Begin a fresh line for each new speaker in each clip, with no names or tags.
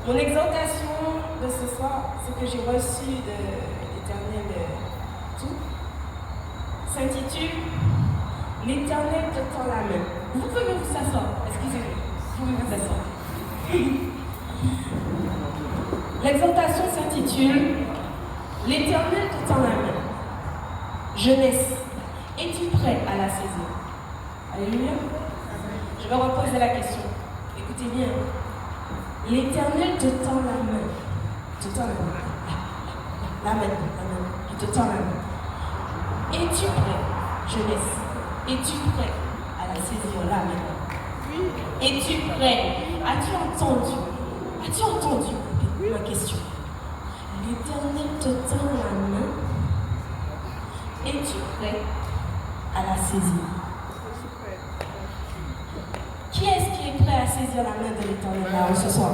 Mon exhortation de ce soir, ce que j'ai reçu de l'Éternel tout, s'intitule « L'Éternel te tend la main ». Vous pouvez vous asseoir, excusez-moi, vous pouvez vous asseoir. L'exhortation s'intitule « L'Éternel te tend la main ». Jeunesse, es-tu prêt à la saisir? Alléluia. Je vais reposer la question. Écoutez bien. L'Éternel te tend la main. Te tend la main. La main. Il te tend la main. Es-tu prêt, jeunesse? Es-tu prêt à la saisir, la main? Oui. Es-tu prêt? As-tu entendu ma question? L'Éternel te tend la main. Es-tu prêt à la saisir? Qui est-ce qui est prêt à saisir la main de l'Éternel là ce soir?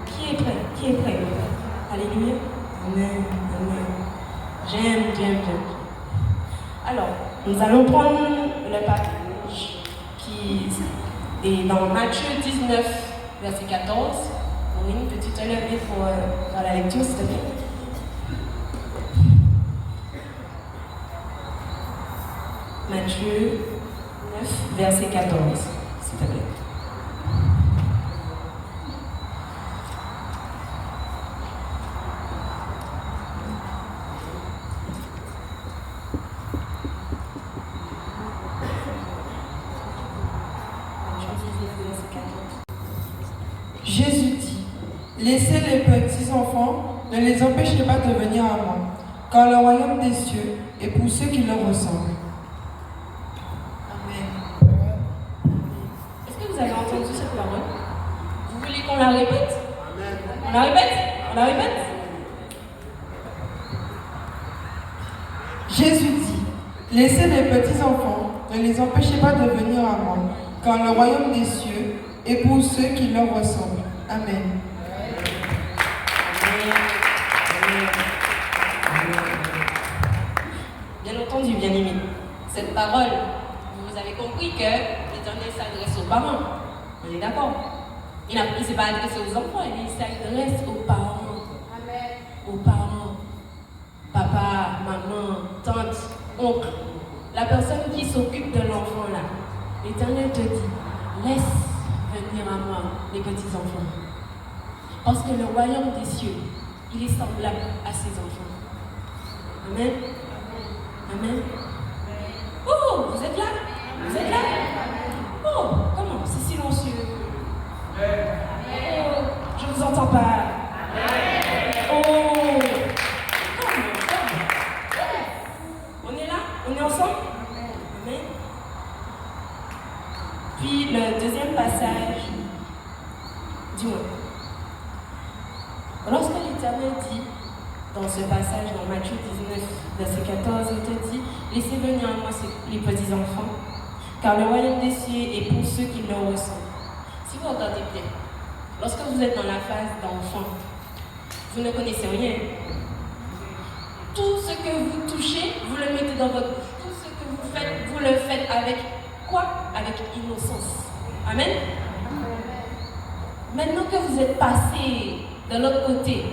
Qui est prêt? Qui est prêt? Alléluia. Amen. J'aime. Alors, nous allons prendre le passage qui est dans Matthieu 19, verset 14. Une petite levée pour faire la lecture, s'il te plaît. Matthieu 9, verset 14, s'il te plaît.
Jésus dit, laissez les petits enfants, ne les empêchez pas de venir à moi, car le royaume des cieux est pour ceux qui leur ressemblent.
Est-ce que vous avez entendu cette parole? Vous voulez qu'on la répète? On la répète?
Jésus dit, laissez les petits enfants, ne les empêchez pas de venir à moi, car le royaume des cieux est pour ceux qui leur ressemblent. Amen.
Bien entendu, bien aimé. Cette parole, vous avez compris que l'Éternel s'adresse aux parents. On est d'accord? Il ne s'est pas adressé aux enfants, il s'adresse aux parents. Amen. Aux parents. Papa, maman, tante, oncle. La personne qui s'occupe de l'enfant là. L'Éternel te dit, laisse venir à moi les petits-enfants. Parce que le royaume des cieux, il est semblable à ses enfants. Amen. Amen. Oh, vous êtes là? Vous êtes là? Oh, comment? C'est silencieux. Oh, je ne vous entends pas. Oh, comment? On est là? On est ensemble? Amen. Puis le deuxième passage, dis-moi. Lorsque l'Éternel dit, dans ce passage, dans Matthieu 19, verset 14, il te dit, laissez venir à moi les petits-enfants, car le royaume des cieux est pour ceux qui leur ressemblent. Si vous regardez bien, lorsque vous êtes dans la phase d'enfant, vous ne connaissez rien. Tout ce que vous touchez, vous le mettez dans votre bouche. Tout ce que vous faites, vous le faites avec quoi? Avec innocence. Amen. Maintenant que vous êtes passé de l'autre côté,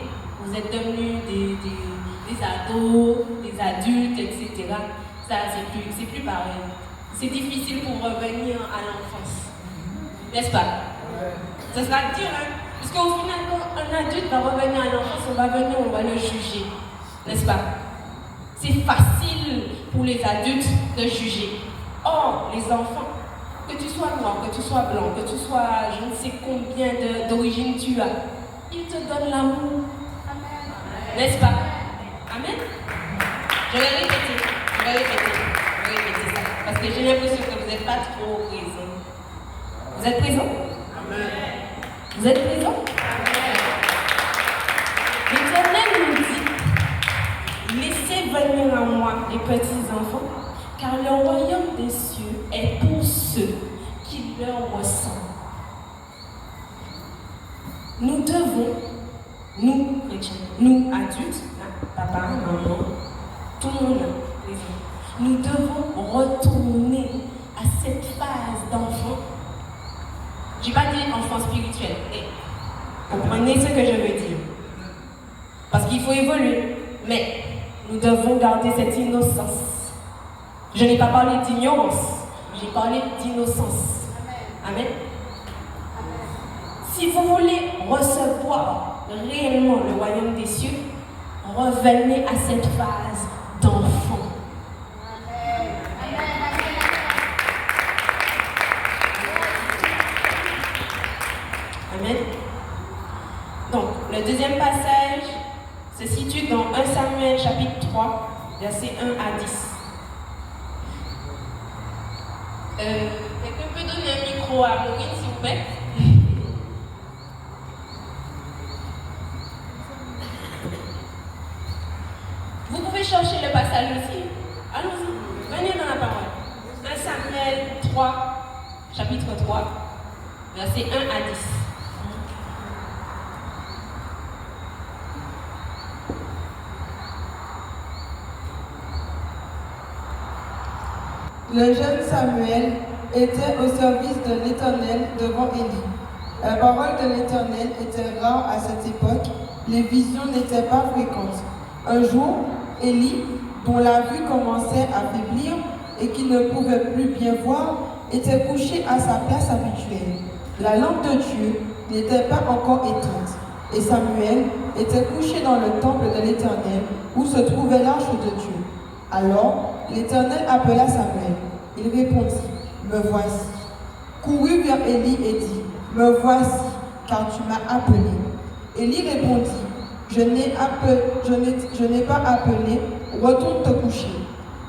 vous êtes devenus des ados, des adultes, etc. Ça, c'est plus pareil. C'est difficile pour revenir à l'enfance. N'est-ce pas? Ça sera dur, hein? Parce qu'au final, quand un adulte va revenir à l'enfance, on va le juger. N'est-ce pas? C'est facile pour les adultes de juger. Or, les enfants, que tu sois noir, que tu sois blanc, que tu sois je ne sais combien d'origine tu as, ils te donnent l'amour. N'est-ce pas? Amen? Je vais répéter ça. Parce que j'ai l'impression que vous n'êtes pas trop présents. Vous êtes présents? Amen. Vous êtes présents? Amen. L'Éternel nous dit, laissez venir à moi les petits-enfants, car le royaume des cieux est pour ceux qui leur ressemblent. Nous devons, nous chrétiens, nous adultes, papa, maman, tout le monde, nous devons retourner à cette phase d'enfant. Je n'ai pas dit enfant spirituel, Comprenez ce que je veux dire? Parce qu'il faut évoluer. Mais nous devons garder cette innocence. Je n'ai pas parlé d'ignorance, j'ai parlé d'innocence. Amen. Si vous voulez recevoir réellement le royaume des cieux, revenez à cette phase d'enfant. Amen. Donc, le deuxième passage se situe dans 1 Samuel chapitre 3, versets 1 à 10. Quelqu'un peut donner un micro à Maureen, s'il vous plaît? Vous pouvez chercher le passage aussi. Allons-y, venez dans la parole. 1 Samuel 3, chapitre 3, versets 1 à 10.
Le jeune Samuel était au service de l'Éternel devant Élie. La parole de l'Éternel était rare à cette époque, les visions n'étaient pas fréquentes. Un jour, Élie, dont la vue commençait à faiblir et qui ne pouvait plus bien voir, était couché à sa place habituelle. La lampe de Dieu n'était pas encore éteinte, et Samuel était couché dans le temple de l'Éternel où se trouvait l'arche de Dieu. Alors, l'Éternel appela Samuel. Il répondit, « Me voici. » Courut vers Élie et dit, « Me voici, car tu m'as appelé. » Élie répondit, « Je n'ai pas appelé, retourne te coucher. »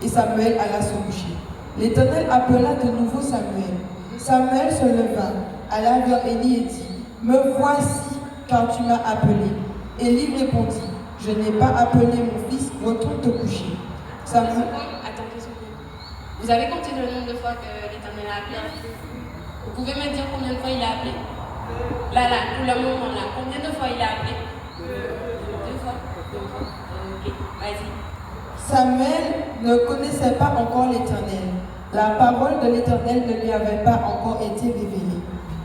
Et Samuel alla se coucher. L'Éternel appela de nouveau Samuel. Samuel se leva, alla vers Élie et dit, « Me voici, car tu m'as appelé. » Élie répondit, « Je n'ai pas appelé mon fils, retourne te coucher. » Samuel...
Attends 2 secondes. Vous avez compté le nombre de fois que l'Éternel a appelé? Vous pouvez me dire combien de fois il a appelé? Là, pour le moment là, combien de fois il a appelé? 2 fois. Ok, vas-y.
Samuel ne connaissait pas encore l'Éternel. La parole de l'Éternel ne lui avait pas encore été révélée.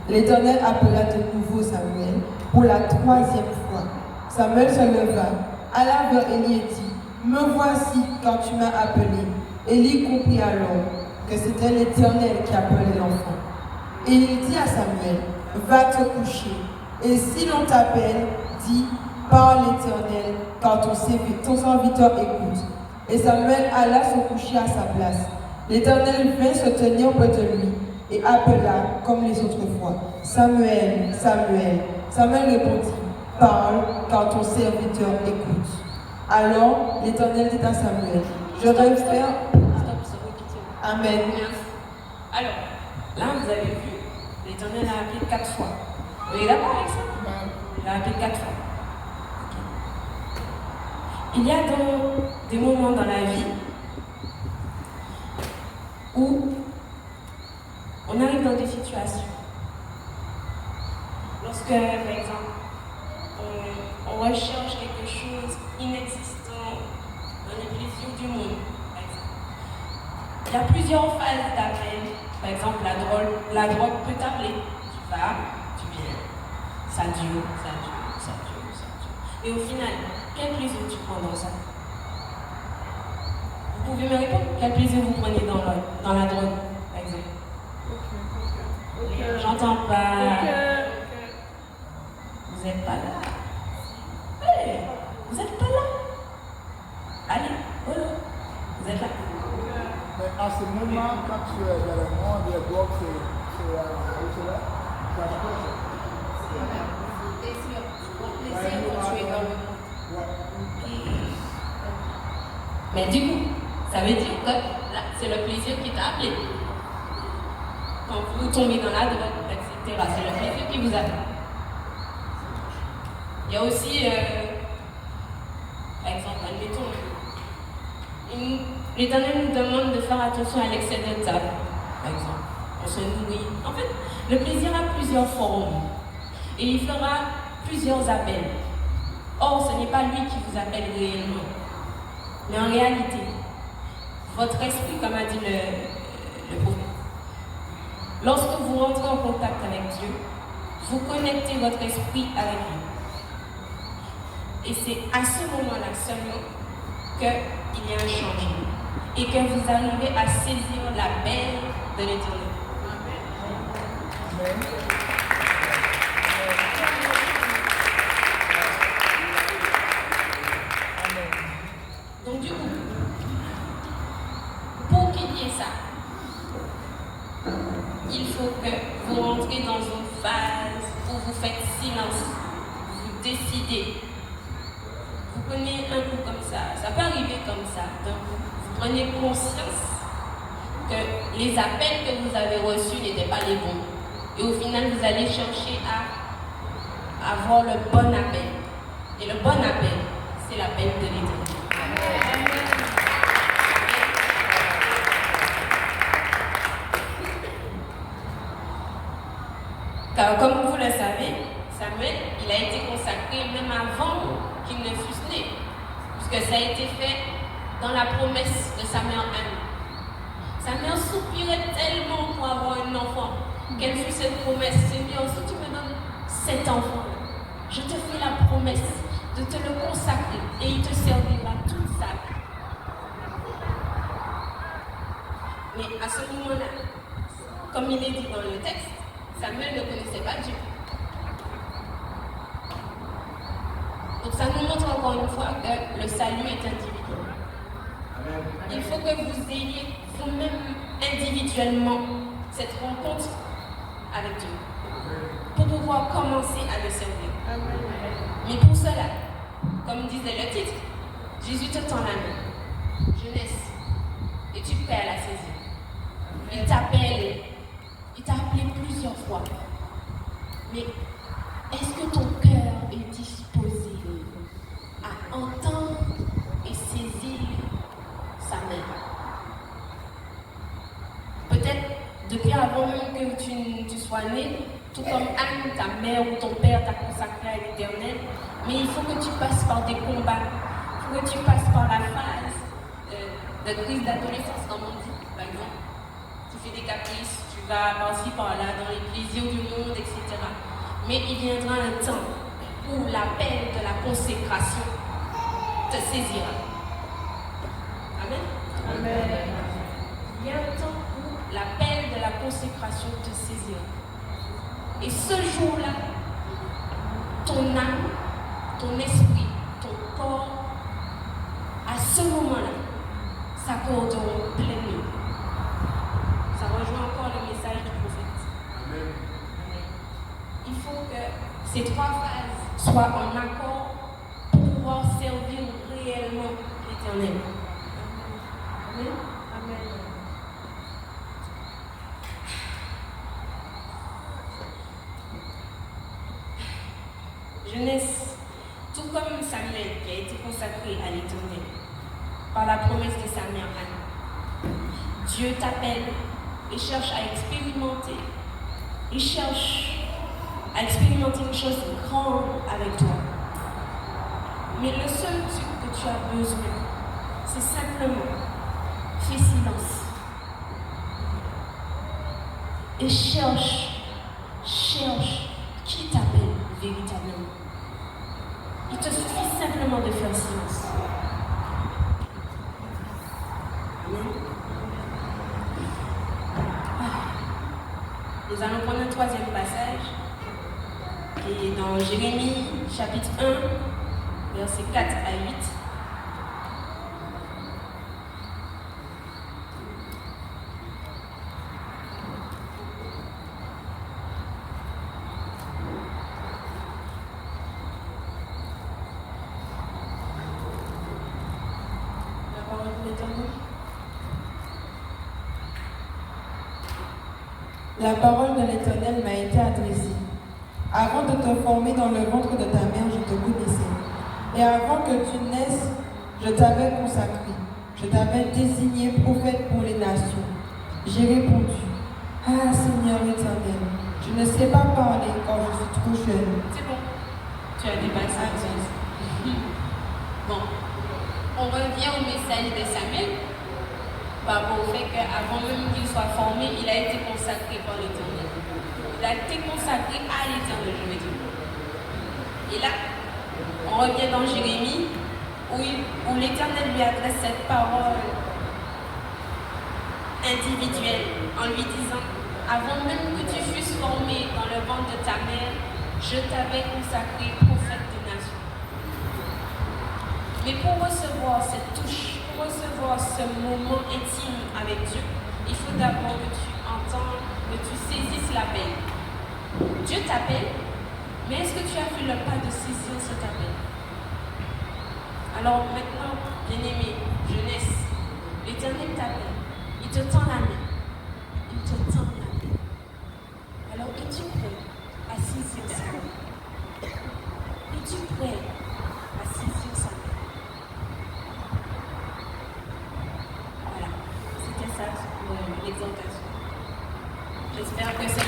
L'Éternel appela de nouveau Samuel pour la 3e fois. Samuel se leva, alla vers Élie et dit, « Me voici quand tu m'as appelé. » Élie comprit alors que c'était l'Éternel qui appelait l'enfant. Et il dit à Samuel, « Va te coucher. Et si l'on t'appelle, dis, parle l'Éternel, car ton serviteur écoute. » Et Samuel alla se coucher à sa place. L'Éternel vint se tenir près de lui et appela comme les autres fois, « Samuel, Samuel. » Samuel répondit, « Parle, car ton serviteur écoute. » Alors l'Éternel dit à Samuel, « Je vais faire... » Amen.
Alors, là vous avez vu, l'Éternel a appelé 4 fois. Vous êtes d'accord avec ça? Il a appelé 4 fois. Il y a des moments dans la vie où on arrive dans des situations. Lorsque, par exemple, on recherche quelque chose inexistant dans les plaisirs du monde, par exemple. Il y a plusieurs phases d'appel. Par exemple, la drogue peut t'appeler. Tu vas, tu viens. Ça dure, ça dure, ça dure, ça dure. Et au final, quel plaisir tu prends dans ça? Vous pouvez me répondre? Quel plaisir vous prenez dans la drogue, par exemple? J'entends pas. Vous n'êtes pas là. Hey, vous n'êtes pas là. Allez, voilà. Vous êtes là.
Mais à ce moment, quand tu es dans le monde des drogues, c'est là.
Mais du coup, ça veut dire que là, c'est le plaisir qui t'a appelé. Quand vous tombez dans la drogue, etc., c'est le plaisir qui vous appelle. Il y a aussi, par exemple, admettons, l'Éternel nous demande de faire attention à l'excès de tabac, par exemple. On se nourrit. En fait, le plaisir a plusieurs formes. Et il fera plusieurs appels. Or, ce n'est pas lui qui vous appelle réellement. Mais en réalité, votre esprit, comme a dit le prophète, lorsque vous rentrez en contact avec Dieu, vous connectez votre esprit avec lui. Et c'est à ce moment-là seulement qu'il y a un changement. Et que vous arrivez à saisir la paix de l'Éternel.
Amen.
Donc du coup, pour qu'il y ait ça, il faut que vous rentrez dans une phase où vous faites silence, vous décidez. Vous prenez un coup comme ça peut arriver comme ça, donc vous prenez conscience que les appels que vous avez reçus n'étaient pas les bons. Et au final, vous allez chercher à avoir le bon appel. Et le bon appel, c'est l'appel de l'Éternel. Car comme vous le savez, Samuel, il a été consacré même avant qu'il ne fût né. Puisque ça a été fait dans la promesse de sa mère Anne. Sa mère soupirait tellement pour avoir un enfant. Quelle fut cette promesse? Seigneur, si tu me donnes cet enfant, je te fais la promesse de te le consacrer et il te servira toute sa vie. Mais à ce moment-là, comme il est dit dans le texte, Samuel ne connaissait pas Dieu. Donc ça nous montre encore une fois que le salut est individuel. Il faut que vous ayez vous-même individuellement cette rencontre avec Dieu pour pouvoir commencer à le servir. Mais pour cela, comme disait le titre, Jésus te tend la main, jeunesse, et tu es prêt à la saisir. Il t'appelle, il t'a appelé plusieurs fois. Mais est-ce que ton cœur est disposé à entendre et saisir sa main? Peut-être depuis avant même que tu sois né, tout comme Anne, ta mère ou ton père t'a consacré à l'Éternel, mais il faut que tu passes par des combats, il faut que tu passes par la phase de crise d'adolescence, comme on dit, par exemple. Tu fais des caprices, tu vas par-ci par-là, dans les plaisirs du monde, etc. Mais il viendra un temps où l'appel de la consécration te saisira. Amen.
Amen.
Il y a un temps où l'appel de la consécration te saisira. Et ce jour-là, ton âme, ton esprit, ton corps, à ce moment-là, s'accorderont pleinement. Ça rejoint encore le message du prophète.
Amen.
Il faut que ces trois phases soient en accord pour pouvoir servir réellement l'Éternel. Amen. Amen. Jeunesse, tout comme Samuel qui a été consacré à l'Éternel par la promesse de sa mère Anne, Dieu t'appelle et cherche à expérimenter. Il cherche à expérimenter une chose grande avec toi. Mais le seul truc que tu as besoin, c'est simplement fais silence. Et cherche qui t'appelle véritablement. Il te suffit simplement de faire silence. Amen. Nous allons prendre un troisième passage qui est dans Jérémie chapitre 1, versets 4 à 8. La parole de l'Éternel.
La parole de l'Éternel m'a été adressée. Avant de te former dans le ventre de ta mère, je te connaissais. Et avant que tu naisses, je t'avais consacré. Je t'avais désigné prophète pour les nations. J'ai répondu, ah Seigneur Éternel, je ne sais pas parler car je suis trop jeune.
C'est bon. Tu as dépassé la chose. Bon. On revient au message de Samuel par rapport au fait qu'avant même qu'il soit formé, il a été consacré par l'Éternel. Là, tu es consacré à l'Éternel, je veux dire. Et là, on revient dans Jérémie, où l'Éternel lui adresse cette parole individuelle en lui disant: avant même que tu fusses formé dans le ventre de ta mère, je t'avais consacré prophète des nations. Mais pour recevoir cette touche, pour recevoir ce moment intime avec Dieu, il faut d'abord que tu entendes, que tu saisisses l'appel. Dieu t'appelle, mais est-ce que tu as fait le pas de saisir cet appel? Alors maintenant, bien-aimé, jeunesse, l'Éternel t'appelle. Il te tend la main. Il te tend la main. Alors, es-tu prêt à saisir sa main? Es-tu prêt à saisir sa main? Voilà, c'était ça pour l'exhortation. J'espère que c'est